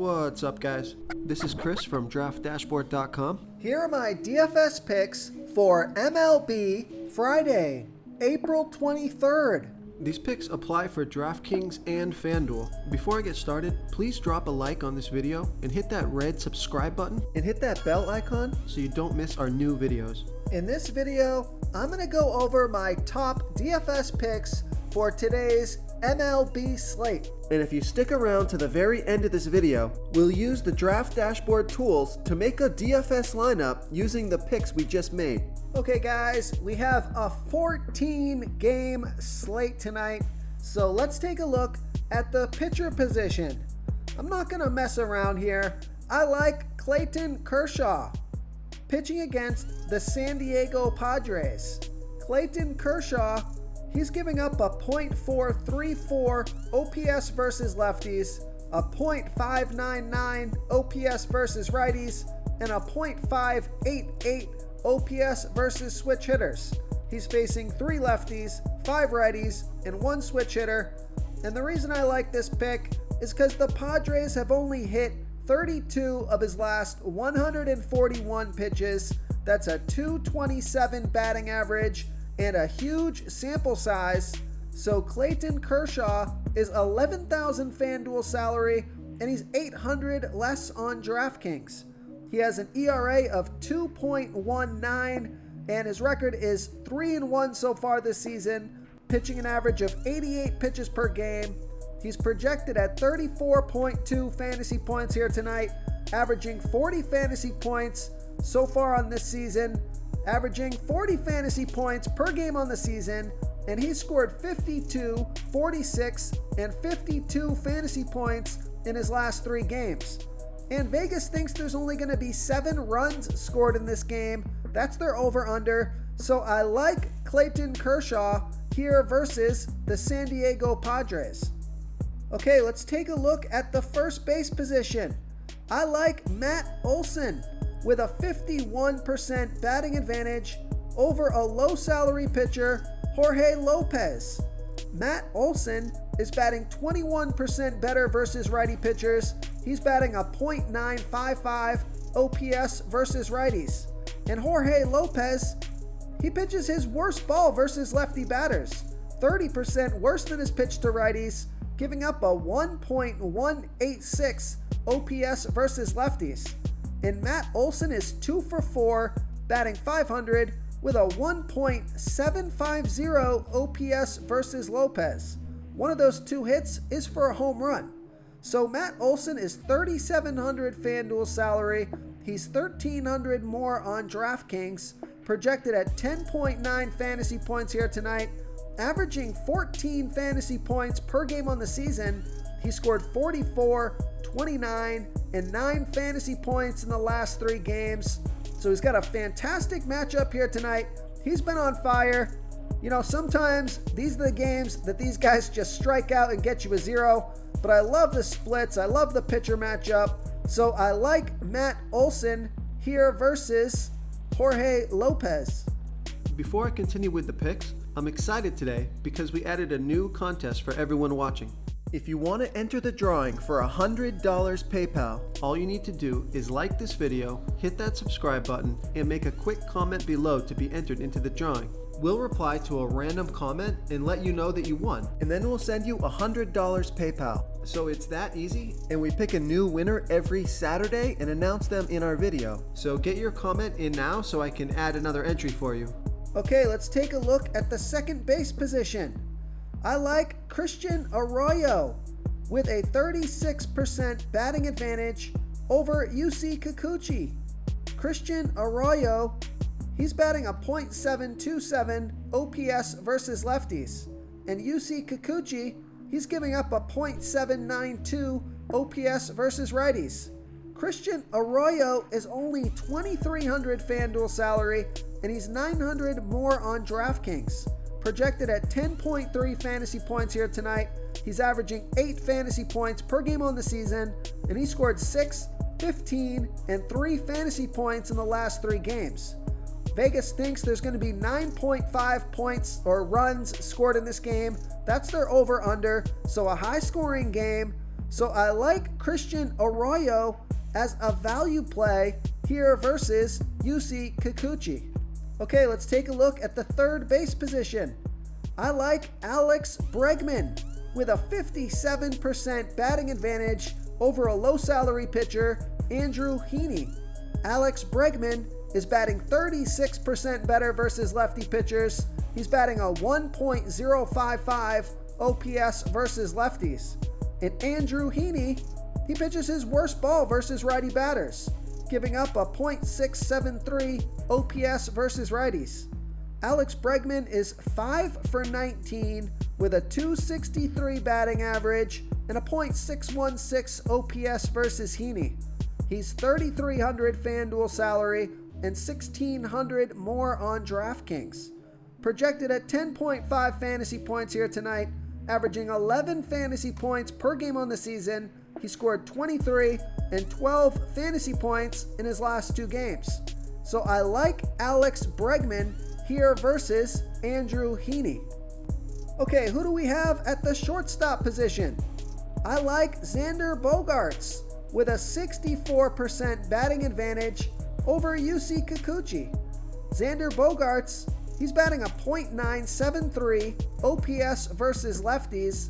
What's up, guys? This is Chris from DraftDashboard.com. Here are my DFS picks for MLB Friday, April 23rd. These picks apply for DraftKings and FanDuel. Before I get started, please drop a like on this video and hit that red subscribe button And hit that bell icon. so you don't miss our new videos. In this video, I'm going to go over my top DFS picks for today's MLB slate. And if you stick around to the very end of this video, we'll use the Draft Dashboard tools to make a DFS lineup using the picks we just made. Okay guys, we have a 14 game slate tonight, so let's take a look at the pitcher position. I'm not going to mess around here. I like Clayton Kershaw pitching against the San Diego Padres. Clayton Kershaw, he's giving up a .434 OPS versus lefties, a .599 OPS versus righties, and a .588 OPS versus switch hitters. He's facing 3 lefties, 5 righties, and 1 switch hitter. And the reason I like this pick is because the Padres have only hit 32 of his last 141 pitches. That's a .227 batting average and a huge sample size. So Clayton Kershaw is 11,000 FanDuel salary and he's 800 less on DraftKings. He has an ERA of 2.19 and his record is 3-1 so far this season, pitching an average of 88 pitches per game. He's projected at 34.2 fantasy points here tonight, averaging 40 fantasy points so far on this season, averaging 40 fantasy points per game on the season, and he scored 52, 46, and 52 fantasy points in his last 3 games. And Vegas thinks there's only going to be 7 runs scored in this game. That's their over-under. So I like Clayton Kershaw here versus the San Diego Padres. Okay, let's take a look at the first base position. I like Matt Olson with a 51% batting advantage over a low-salary pitcher, Jorge Lopez. Matt Olson is batting 21% better versus righty pitchers. He's batting a .955 OPS versus righties. And Jorge Lopez, he pitches his worst ball versus lefty batters, 30% worse than his pitch to righties, giving up a 1.186 OPS versus lefties. And Matt Olson is 2 for 4, batting .500 with a 1.750 OPS versus Lopez. One of those 2 hits is for a home run. So Matt Olson is 3,700 FanDuel salary. He's 1,300 more on DraftKings, projected at 10.9 fantasy points here tonight, averaging 14 fantasy points per game on the season. He scored 44, 29, and 9 fantasy points in the last 3 games. So he's got a fantastic matchup here tonight. He's been on fire. You know, sometimes these are the games that these guys just strike out and get you a 0. But I love the splits. I love the pitcher matchup. So I like Matt Olson here versus Jorge Lopez. Before I continue with the picks, I'm excited today because we added a new contest for everyone watching. If you want to enter the drawing for $100 PayPal, all you need to do is like this video, hit that subscribe button, and make a quick comment below to be entered into the drawing. We'll reply to a random comment and let you know that you won, and then we'll send you $100 PayPal. So it's that easy, and we pick a new winner every Saturday and announce them in our video. So get your comment in now so I can add another entry for you. Okay, let's take a look at the second base position. I like Christian Arroyo with a 36% batting advantage over Yusei Kikuchi. Christian Arroyo, he's batting a .727 OPS versus lefties. And Yusei Kikuchi, he's giving up a .792 OPS versus righties. Christian Arroyo is only 2,300 FanDuel salary, and he's 900 more on DraftKings. Projected at 10.3 fantasy points here tonight. He's averaging 8 fantasy points per game on the season, and he scored 6, 15, and 3 fantasy points in the last 3 games. Vegas thinks there's going to be 9.5 points or runs scored in this game. That's their over-under, so a high-scoring game. So I like Christian Arroyo as a value play here versus Yusei Kikuchi. Okay, let's take a look at the third base position. I like Alex Bregman with a 57% batting advantage over a low salary pitcher, Andrew Heaney. Alex Bregman is batting 36% better versus lefty pitchers. He's batting a 1.055 OPS versus lefties. And Andrew Heaney, he pitches his worst ball versus righty batters, giving up a .673 OPS versus righties. Alex Bregman is 5 for 19 with a .263 batting average and a .616 OPS versus Heaney. He's $3,300 FanDuel salary and $1,600 more on DraftKings. Projected at 10.5 fantasy points here tonight, averaging 11 fantasy points per game on the season. He scored 23 and 12 fantasy points in his last 2 games. So I like Alex Bregman here versus Andrew Heaney. Okay, who do we have at the shortstop position? I like Xander Bogaerts with a 64% batting advantage over Yusei Kikuchi. Xander Bogaerts, he's batting a .973 OPS versus lefties,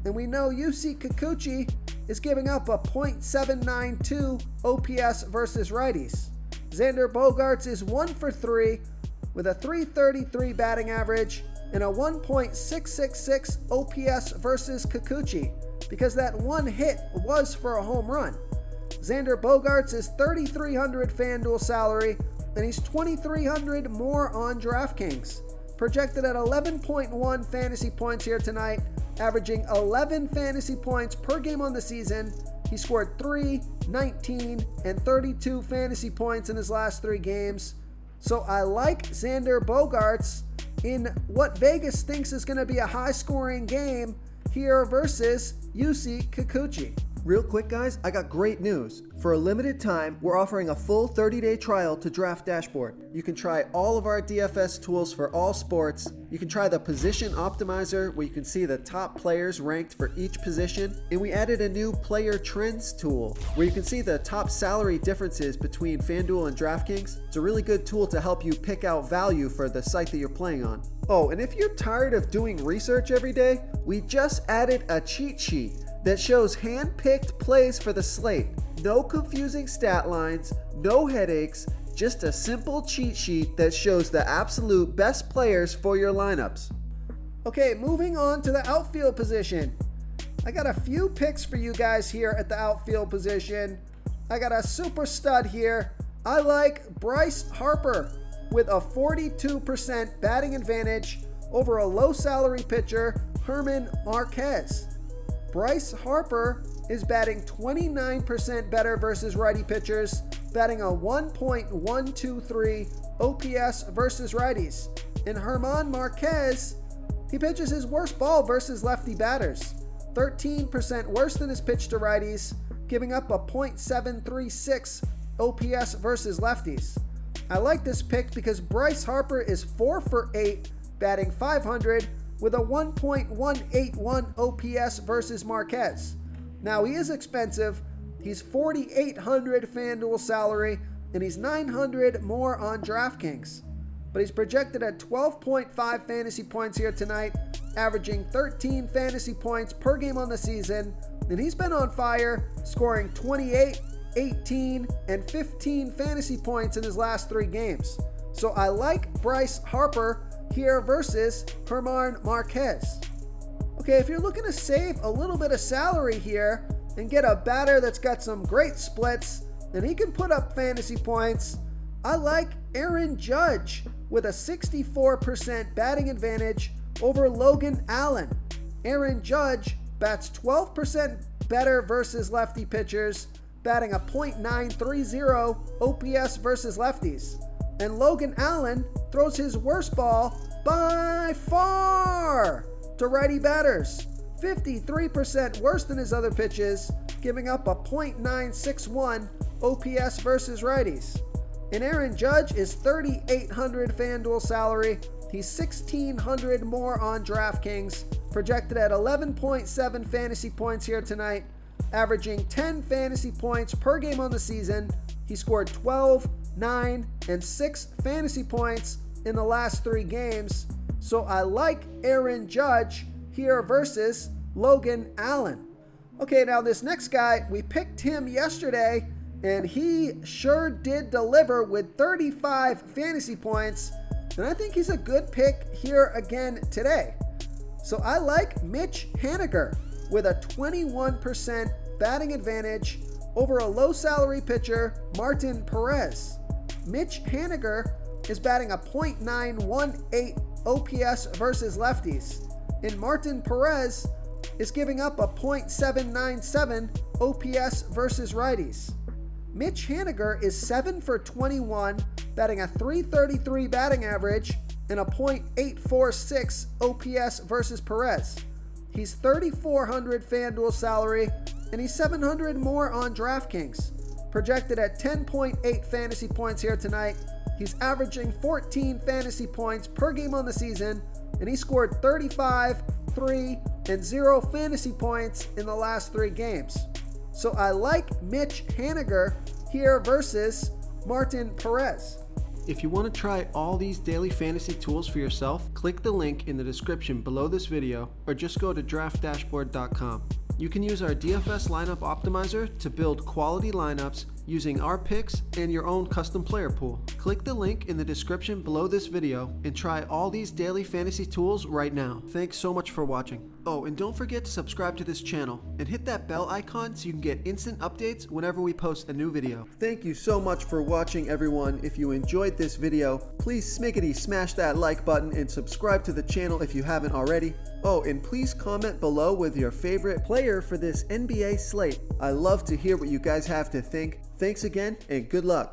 and we know Yusei Kikuchi is giving up a .792 OPS versus righties. Xander Bogaerts is 1 for 3 with a .333 batting average and a 1.666 OPS versus Kikuchi, because that one hit was for a home run. Xander Bogaerts is $3,300 FanDuel salary, and he's $2,300 more on DraftKings. Projected at 11.1 fantasy points here tonight, averaging 11 fantasy points per game on the season. He scored 3, 19, and 32 fantasy points in his last 3 games. So I like Xander Bogaerts in what Vegas thinks is going to be a high-scoring game here versus Yusei Kikuchi. Real quick, guys, I got great news. For a limited time, we're offering a full 30-day trial to Draft Dashboard. You can try all of our DFS tools for all sports. You can try the Position Optimizer, where you can see the top players ranked for each position. And we added a new Player Trends tool, where you can see the top salary differences between FanDuel and DraftKings. It's a really good tool to help you pick out value for the site that you're playing on. Oh, and if you're tired of doing research every day, we just added a cheat sheet that shows hand-picked plays for the slate. No confusing stat lines, no headaches, just a simple cheat sheet that shows the absolute best players for your lineups. Okay, moving on to the outfield position. I got a few picks for you guys here at the outfield position. I got a super stud here. I like Bryce Harper with a 42% batting advantage over a low salary pitcher, Herman Marquez. Bryce Harper is batting 29% better versus righty pitchers, batting a 1.123 OPS versus righties. And Herman Marquez, he pitches his worst ball versus lefty batters, 13% worse than his pitch to righties, giving up a .736 OPS versus lefties. I like this pick because Bryce Harper is 4 for 8, batting .500, with a 1.181 OPS versus Marquez. Now, he is expensive. He's $4,800 FanDuel salary, and he's $900 more on DraftKings. But he's projected at 12.5 fantasy points here tonight, averaging 13 fantasy points per game on the season, and he's been on fire, scoring 28, 18, and 15 fantasy points in his last 3 games. So I like Bryce Harper here versus Herman Marquez. Okay, if you're looking to save a little bit of salary here and get a batter that's got some great splits and he can put up fantasy points, I like Aaron Judge with a 64% batting advantage over Logan Allen. Aaron Judge bats 12% better versus lefty pitchers, batting a .930 OPS versus lefties. And Logan Allen throws his worst ball by far to righty batters, 53% worse than his other pitches, giving up a .961 OPS versus righties. And Aaron Judge is $3,800 FanDuel salary. He's $1,600 more on DraftKings, projected at 11.7 fantasy points here tonight, averaging 10 fantasy points per game on the season. He scored 12, 9, and 6 fantasy points in the last 3 games. So I like Aaron Judge here versus Logan Allen. Okay, now this next guy, we picked him yesterday, and he sure did deliver with 35 fantasy points. And I think he's a good pick here again today. So I like Mitch Haniger with a 21% batting advantage over a low salary pitcher, Martin Perez. Mitch Haniger is batting a .918 OPS versus lefties, and Martin Perez is giving up a .797 OPS versus righties. Mitch Haniger is 7 for 21, batting a .333 batting average and a .846 OPS versus Perez. He's $3,400 FanDuel salary, and he's $700 more on DraftKings. Projected at 10.8 fantasy points here tonight. He's averaging 14 fantasy points per game on the season, and he scored 35, 3, and 0 fantasy points in the last 3 games. So I like Mitch Haniger here versus Martin Perez. If you want to try all these daily fantasy tools for yourself, click the link in the description below this video or just go to draftdashboard.com. You can use our DFS lineup optimizer to build quality lineups using our picks and your own custom player pool. Click the link in the description below this video and try all these daily fantasy tools right now. Thanks so much for watching. Oh, and don't forget to subscribe to this channel and hit that bell icon so you can get instant updates whenever we post a new video. Thank you so much for watching, everyone. If you enjoyed this video, please smickety smash that like button and subscribe to the channel if you haven't already. Oh, and please comment below with your favorite player for this NBA slate. I love to hear what you guys have to think. Thanks again, and good luck.